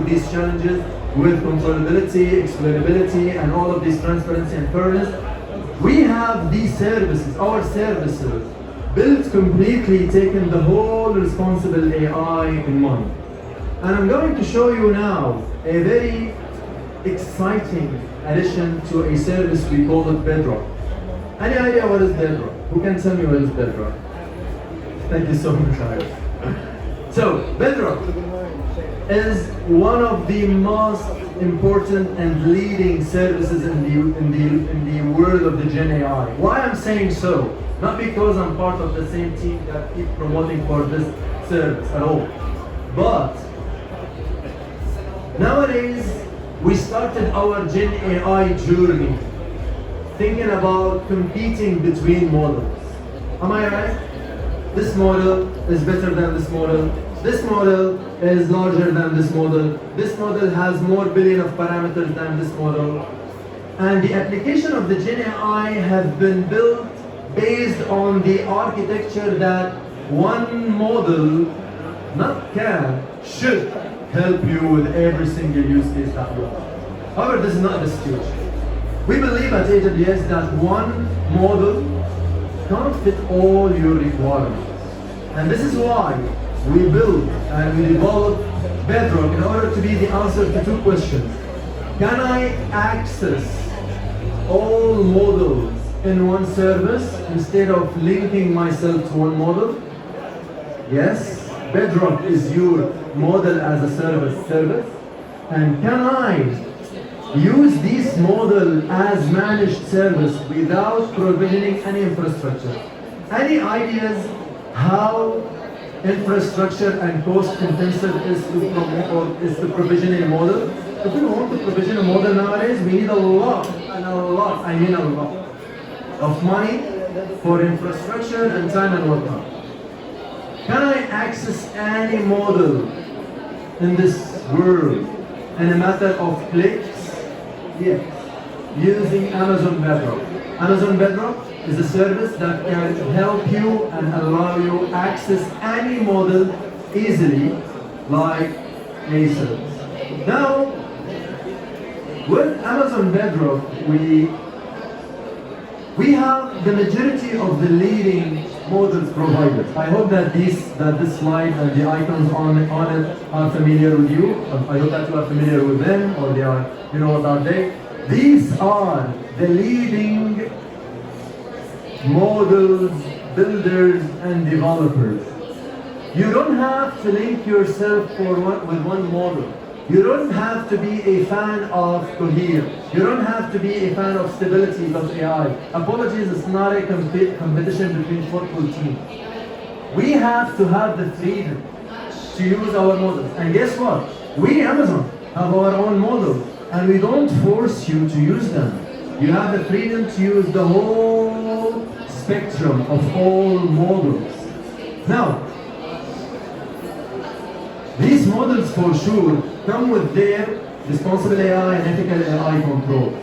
these challenges with controllability, explainability, and all of this transparency and fairness. We have these services, our services, built completely, taking the whole responsible AI in mind. And I'm going to show you now a very exciting addition to a service we call it Bedrock. Any idea what is Bedrock? Who can tell me what is Bedrock? Thank you so much, Iris. So, Bedrock is one of the most important and leading services in the world of the Gen AI. Why I'm saying so? Not because I'm part of the same team that keep promoting for this service at all, but nowadays we started our Gen AI journey thinking about competing between models. Am I right? This model is better than this model. This model is larger than this model. This model has more billion of parameters than this model. And the application of the Gen AI have been built based on the architecture that one model, not can, should help you with every single use case that you have. However, this is not the situation. We believe at AWS that one model can't fit all your requirements. And this is why we built and we developed Bedrock in order to be the answer to two questions. Can I access all models in one service instead of linking myself to one model? Yes, Bedrock is your model as a service. And can I use this model as managed service without provisioning any infrastructure? Any ideas how infrastructure and cost intensive is to provision a model? If we want to provision a model nowadays, we need a lot of money for infrastructure and time and whatnot. Can I access any model in this world in a matter of clicks? Yes, using Amazon Bedrock. Amazon Bedrock is a service that can help you and allow you access any model easily, like a service. Now, with Amazon Bedrock, we have the majority of the leading models provided. I hope that this slide and the icons on it are familiar with you. I hope that you are familiar with them, or they are, what are they? These are the leading models, builders, and developers. You don't have to link yourself with one model. You don't have to be a fan of Cohere. You don't have to be a fan of stability.ai. Apologies, it's not a competition between football teams. We have to have the freedom to use our models. And guess what? We, Amazon, have our own models, and we don't force you to use them. You have the freedom to use the whole spectrum of all models. Now, these models for sure come with their responsible AI and ethical AI controls.